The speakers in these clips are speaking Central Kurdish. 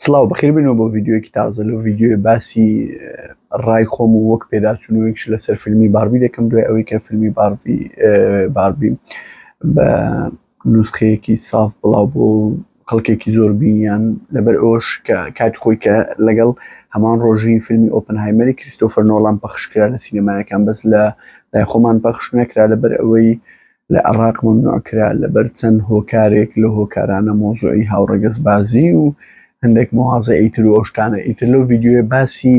سڵاو بەخێر بێنەوە بۆ ڤیدیۆیەکی تازە لەو ڤیدیۆی باسی ڕای خۆم و وەک پێداچوونەوەیەکیش لەسەر فیلمی باربی دەکەم دوای ئەوەی کە فیلمی باربی بە نوسخەیەکی ساف بڵاو بۆ خەڵکێکی زۆر بینیان لەبەر ئەوەش کە کاتی خۆی کە لەگەڵ هەمان ڕۆژی فیلمی ئۆپنهایمەری کریستۆفەر نۆڵان پەخشکرا لە سینەمایەکان بەس لە لای خۆمان پەخش نەکرا لەبەر ئەوەی لە عێراق ممنوع کرا لەبەر چەند هۆکارێک لە هۆکارانە مۆزوعی هاوڕەگەزبازی و هەندێک مواضعی تر و ئەو شتانە ئیتر لەو ڤیدیۆیە باسی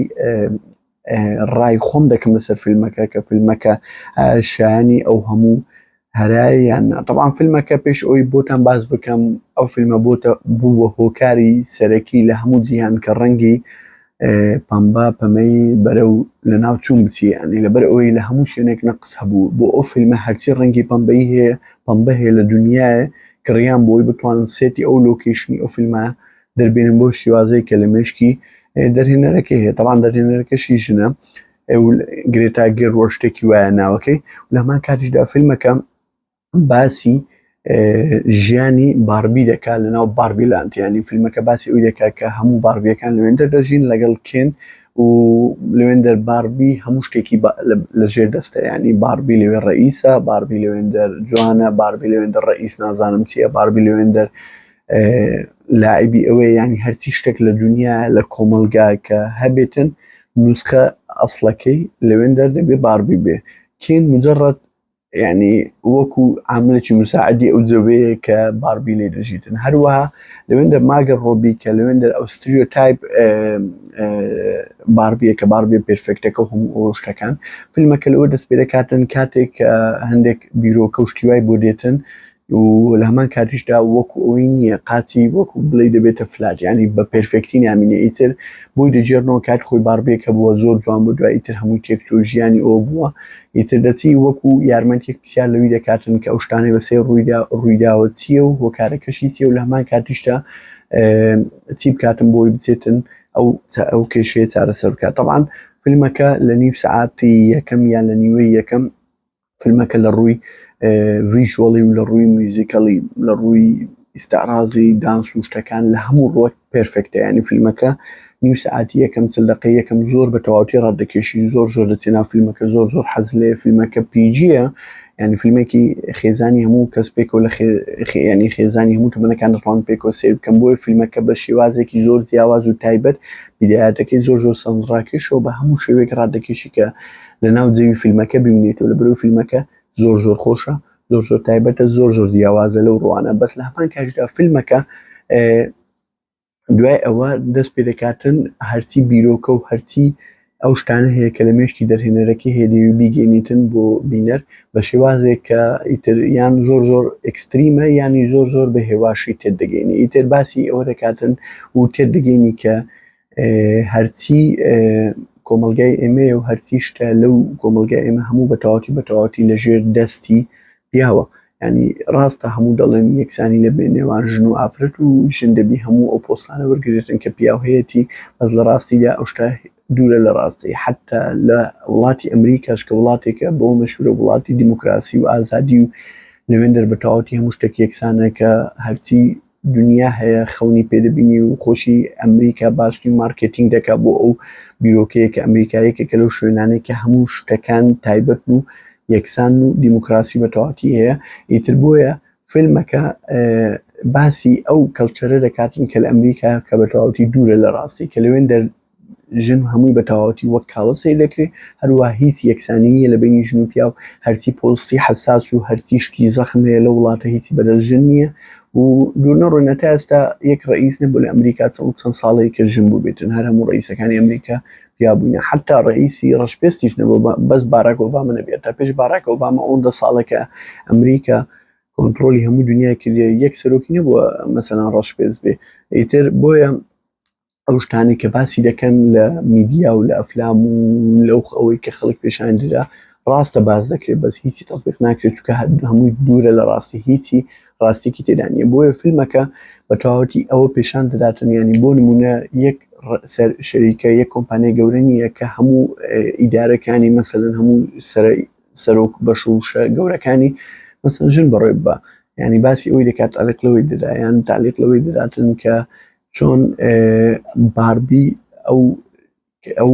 ڕای خۆم دەکەم لەسەر فیلمەکە کە فیلمەکە شایانی ئەو هەموو هەرای یان طبعاً فیلمەکە پێش ئەوی بۆتان باس بکەم ئەو فیلمە بوو بە هۆکاری سەرەکی لە هەموو جیهان کە ڕەنگی پەمبا پەمەی بەرەو لە ناوچوون بچی ینی لەبەر ئەوەی لە هەموو شوێنێک نەقس هەبوو بۆ ئەو فیلمە هەرچی ڕەنگی پەمبەی هەیە پەمبە هەیە لە دونیایە کڕیان بۆی بتوانن سێتی ئەو لۆکیشنی ئەو فیلمە دەربێنن بۆ شێوازەیە کە لە مێشکی دەرهێنەرەکە هەیە طبعاً دەرهێنەرەکەشی ژنە گرێتا گێڕۆ شتێکی وایە ناوەکەی لە هەمان کاتیشدا فیلمەکە باسی ژیانی باربی دەکات لەناو باربیلاند ینی فیلمەکە باسی ئەوی دەکات کە هەموو باربیەکان لەوێندەر دەژین لەگەڵ کێن و لەوێندەر باربی هەموو شتێکی لەژێر دەستە ینی باربی لەوێ ڕئیسە باربی لەوێندەر جوانە باربی لەوێندەر ڕئیس نازانم چییە باربی لەوێندەر لاعبی ئەوەیە ینی هەرچی شتێک لە دنیا لە کۆمەلگا کە هەبێتن نوسخە ئەسڵەکەی لەوێندەر دەبێ باربی بێ کێن مجرد ینی وەکو عاملێکی مساعدی ئەو جەوەیە کە باربی لێ دەژیتن هەروەها لەوێندەر ماگەر ڕۆبی کە لەوێندەر ئەو ستریۆتایپ باربیە کە باربیە پێرفێکتەکە و هەموو ئەو شتەکان فیلمەکە لەوە دەست پێ دەکاتن کاتێک هەندێک بیرۆکە و شتیوای بۆ دێتن و لە هەمان کاتیشدا وەکو ئەوەی نییە قاچی وەکو بڵێ دەبێتە فلات ینی بە پێرفێکتی نامینێ ئیتر بۆی دەجێڕنەوە کات خۆی باربێکە بووە زۆر جوان بوو دوای ئیتر هەمووی تێکچۆ ژیانی ئەوە بووە ئیتر دەچی وەکو یارمەتێک پرسیار لەوی دەکاتن کە ئەو شتانەی بەسێ ڕوویداوە چییە و هۆکارەکەشی چییە و لە هەمان کاتیشدا چی بکاتن بۆی بچێتن ئەو کێشەیە چارەسەر بکات طبعاً فیلمەکە لە نیو سەعاتی یەکەم یان لە نیوەی یەکەم فیلمەکە لە ڕووی ڤیژوەڵی و لە ڕووی میوزیکەڵی لە ڕووی ئیستعرازی دانس و شتەکان لە هەموو ڕۆک پێرفێکتە ینی فیلمەکە نیو سەعاتی یەکەم چل دەقەی یەکەم زۆر بە تەواوەتی ڕادەکێشی زۆر دەچێنا فیلمەکە زۆر حەز لێ فیلمەکە پیجیە ینی فیلمێکی خێزانی هەموو کەس پێکەوە لە ینی خێزانی هەموو تەمەنەکان دەتوانن پێکەوە سیر بکەم بۆیە فیلمەکە بە شێوازێکی زۆر جیاواز و تایبەت بیدایەتەکەی زۆر سەنجڕاکێشەوە بە هەموو شێوەیەک ڕادەکێشی کە لە ناو جێوی فیلمەکە ببینێتەوە لەبەرەوەی فیلمەکە زۆر خۆشە زۆر تایبەتە زۆر جیاوازە لەو ڕوانە بەس لە هەمان کاتیشدا فیلمەکە دوای ئەوە دەست پێ دەکاتن هەرچی بیرۆکە و هەرچی ئەو شتانە هەیە کە لە مێشتی دەرهێنەرەکەی هێدەوی بیگەێنیتن بۆ بینەر بە شێوازێک کە ئیتر یان زۆر ئەکستریمە ینی زۆر بە هێواشی تێدەگەینی ئیتر باسی ئەوە دەکاتن و تێدەگەینی کە هەرچی کۆمەلگای ئێمەیە و هەرچی شتە لەو کۆمەلگای ئێمە هەموو بەتەواوەتی لەژێر دەستی پیاوە ینی ڕاستە هەموو دەڵێن یەکسانی لە بێنێوان ژن و ئافرەت و ژن دەبی هەموو ئەو پۆستانە وەرگێتن کە پیاو هەیەی بەس لە ڕاستیدا ئەو شتە دوورە لە ڕاستی حتا لە وڵاتی ئەمریکاش کە وڵاتێکە بۆ مەشهورە وڵاتی دیموکراسی و ئازادی و لەوێندەر بەتەواوەتی هەموو شتێک یەکسانە کە هەرچی دنیا هەیە خەونی پێدەبینی و خۆشی ئەمریکا باشی مارکتینگ دەکات بۆ ئەو بیرۆکەیە کە ئەمریکایەکە کە لەو شوێنانەیە کە هەموو شتەکان تایبەت و یەکسان و دیموکراسی بەتەواوەتی هەیە ئیتر بۆیە فیلمەکە باسی ئەو کەڵچەرە دەکاتن کە لە ئەمریکا کە بەتەواوەتی دوورە لە ڕاستی کە لەوێندەر ژن هەمووی بەتەواوەتی وەک کاڵە سەیر دەکرێت هەروە هیچ یەکسانی نییە لە بینی ژن و پیا و هەرچی پۆلیسی حەساس و هەرچی شتی زەخم هەیە لە وڵاتە هیچی بەدەست ژن نییە و دوور نەڕۆینە تا ئێستا یەک ڕئیس نەبوو لە ئەمریکا چەند ساڵەیە کە ژن بوو بێتن هەر هەموو ڕئیسەکانی ئەمریکا پیابووینە حتا ڕئیسی ڕەشپێستیش نەبوو بەس باراک ئۆبامە نەبێت تا پێش باراک ئۆبامە ئەوەندە ساڵێکە ئەمریکا کۆنتڕۆلی هەموو دنیای کردە یەک سەرۆکی نەبووە مەسەلەن ڕەشپێست بێ ئیتر بۆیە ئەو شتانی کە باسی دەکەن لە میدیا و لە ئەفلام و لەو ئەوەی کە خەڵک پێشاندرا ڕاستە باز دەکرێت بەس هیچی تەطبیق ناکرێت چونکە هەمووی دوورە لە ڕاستی هیچی ڕاستێکی تێدا نیە بۆیە فیلمەکە بە تەواوەتی ئەوە پێشان دەداتن ینی بۆ نمونە یەک شەریکە یەک کۆمپانیای گەورە نییە کە هەموو ئیدارەکانی مەسەلەن هەموو سەرۆک بەش و گەورەکانی مەسەلەن ژن بەڕێ بە ینی باسی ئەوی دەکات تالیق لەوەی دەدا یان تالیق لەوەی دەداتن کە چۆن باربی ئەو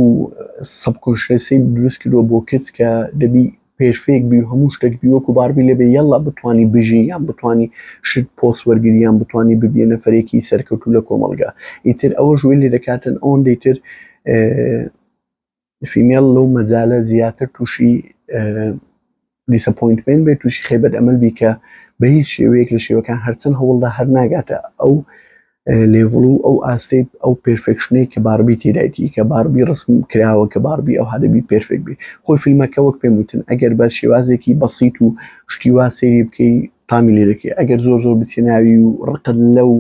سەبکۆنشەسی دروست کردووە بۆ کچ کە دەبی پێشفێک بی و هەموو شتێک بی وەکو باربی لێبێ یەڵا بتوانی بژی یان بتوانی شت پۆست وەرگری یان بتوانی ببیە نەفەرێکی سەرکەوتوو لە کۆمەڵگا. ئیتر ئەوە ژوێ لێ دەکاتن ئەوەندەی تر فیمێڵ لەو مەجالە زیاتر تووشی دیسەپۆینتمنت بێت، تووشی خێبەت ئەمەل بی کە بە هیچ شێوەیەک لە شێوەکان هەرچەند هەوڵدا هەر ناگاتە ئەو لێڤڵ و ئەو ئاستەی ئەو پێرفێکشنەی کە باربی تێدایەتی کە باربی ڕسم کراوە کە باربی ئەو هەدەبی پێرفێک بێ. خۆی فیلمەکە وەک پێم وتن ئەگەر بە شێوازێکی بەسیط و شتی وا سەیری بکەی تامی لێ دەکەی، ئەگەر زۆر زۆر بچێ ناوی و ڕقت لەو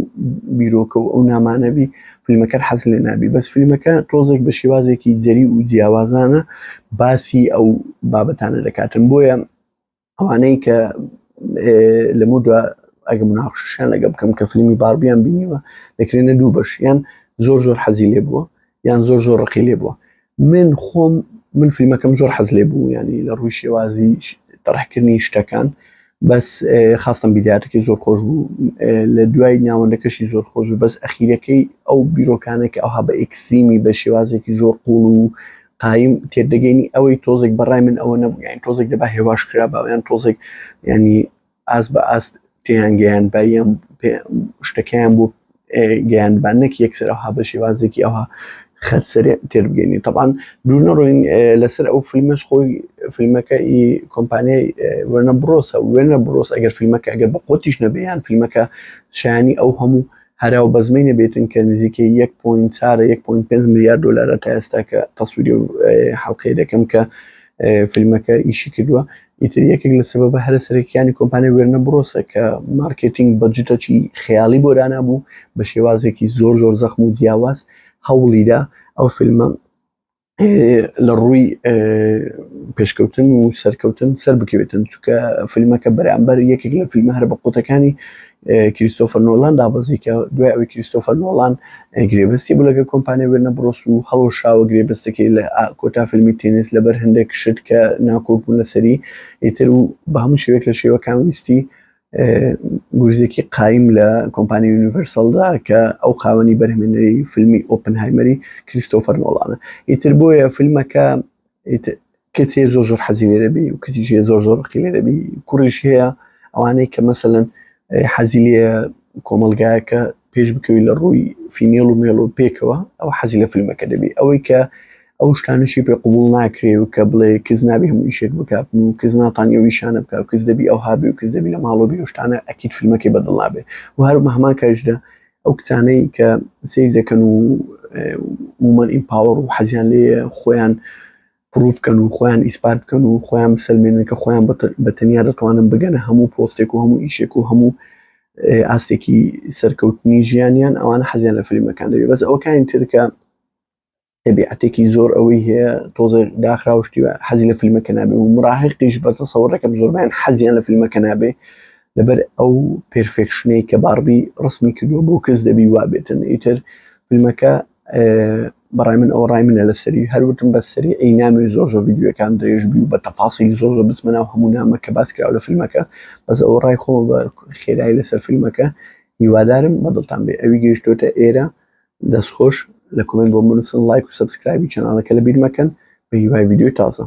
بیرۆکە و ئەو نامانەبی فیلمەکە حەز لێ نابی. بەس فیلمەکە تۆزێک بە شێوازێکی جەری و جیاوازانە باسی ئەو بابەتانە دەکاتن. بۆیە ئەوانەی کە لەمە دووە ئەگە مناقشەشیان لەگە بکەم کە فیلمی باربیان بینیوە دەکرێنە دوو بەش، یان زۆر زۆر حەزی لێ بووە یان زۆر زۆر ڕقی لێ بووە. من فیلمەکەم زۆر حەز لێ بوو، ینی لە ڕووی شێوازی تەڕحکردنی شتەکان، بەس خاستم بیدارەکەی زۆر خۆش بوو، لە دوای ناوەندەکەشی زۆر خۆش بوو، بەس ئەخیرەکەی ئەو بیرۆکانێک ئەوها بە ئێکستریمی بە شێوازێکی زۆر قوڵ و قایم تێدەگەینی ئەوەی تۆزێک بەڕای من ئەوە نەبوو، یان تۆزێک دەبا هێواش کرا باویان تۆزێک ینی ئاست بە ئاست تێیان گەیان بایم شتەکەیان بۆ گەیاندبان نەک یەکسەر ئەوها بە شێوازێکی ئەوها خەرسەرێ تێبگەینی. طبعاً دوور نەڕۆین لەسەر ئەو فیلمەش خۆی فیلمەکە کۆمپانیای وێرنە برۆسە. وێرنە برۆس ئەگەر فیلمەکە ئەگەر بە قۆتیش نەبێیان فیلمەکە شایانی ئەو هەموو هەراو بەزمەی نەبێتن کە نزیکەی 1.5 ملیار دۆلارە تا ئێستا کە تەسویری و حەڵقەی دەکەم کە فیلمەکە ئیشی کردووە. ئیتر یەکێک لە سەبەبە هەرە سەرەکیانی کۆمپانیای وێرنە برۆسە کە مارکێتینگ بەجتەکی خەیاڵی بۆ دانابوو بە شێوازێکی زۆر زۆر زەخم و جیاواز هەوڵیدا ئەو فیلمە لە ڕووی پێشکەوتن و سەرکەوتن سەر بکەوێتن، چونکە فیلمەکە بەرامبەر یەکێک لە فیلمە هەر بە قوتەکانی کریستۆفەر نۆڵان دابەزی کە دوای ئەوەی کریستۆفەر نۆڵان گرێبەستی بوو لەگە کۆمپانیای وێرنە برۆس و هەڵۆشاوە گرێبەستەکەی لە کۆتا فیلمی تێنس لەبەر هەندێک شت کە ناکۆبوون لەسەری ئیتر و بە هەموو شێوەیەک لە شێوەکان ویستی گورزێکی قایم لە کۆمپانیای یونیڤەرسەڵدا کە ئەو خاوەنی بەرهەمهێنەری فیلمی ئۆپنهایمەری کریستۆفەر نۆڵانە. ئیتر بۆیە فیلمەکە کەسێ زۆر زۆر حەزی لێ دەبی و کەسیشێ زۆر زۆر ڕقی لێ دەبی، کوڕیش هەیە ئەوانەی کە مەسەلەن حەزی لێ کۆمەلگایەکە پێش بکەوی لە ڕووی فیمێڵ و مێڵ و پێکەوە ئەو حەزی لە فیلمەکە دەبی. ئەوەی کە ئەو شتانشی پێ قبول ناکرێ و کە بڵێ کەس نابێ هەموو ئیشێک بکاتن و کەس ناتوانێ ئەو ئیشانە بکات و کەس دەبی ئەو هابێ و کەس دەبی لە ماڵەوە بێ و شتانە ئەکید فیلمەکەی بەدڵ نابێ. و هەروە هەمان کاتیشدا ئەو کچانەی کە سەیر دەکەن و وومەن ئیمپاوەر و حەزیان لێ خۆیان پڕوو بکەن و خۆیان ئیسپات بکەن و خۆیان بسەلمێنن کە خۆیان بەتەنیا دەتوانن بگەنە هەموو پۆستێک و هەموو ئیشێک و هەموو ئاستێکی سەرکەوتنی ژیانیان، ئەوانە حەزیان لە فیلمەکان دەبێت. بەس ئەوەکانی تر کە تەبیعەتێکی زۆر ئەوەی هەیە تۆزە داخراوشتیوە حەزی لە فیلمەکە نابێ و مراهقیش بەتەسەوەڕ دەکەم زۆربیان حەزیان لە فیلمەکە نابێ لەبەر ئەو پێرفێکشنەی کە باربی ڕسمی کردووە بۆ کەس دەبی وابێتن. ئیتر فیلمەکە بەڕای من ئەو ڕای منە لەسەری هەروتم بەسەری ئەی نامێ زۆر زۆر ڤیدیۆکان درێژ بی و بە تەفاسیلی زۆر زۆر بچمە ناو هەموو نامە کە باس کراوە لە فیلمەکە، بەس ئەو ڕای خۆمە بە خێرایی لەسەر فیلمەکە هیوادارم بەدڵتان بێ. ئەوی گەیشتۆتە ئێرە دەستخۆش لە کۆمنت بۆ بنووسن، لایک و سەبسکرایبی چەناڵەکە لەبیر مەکەن. بە هیوای ڤیدیۆی تازە.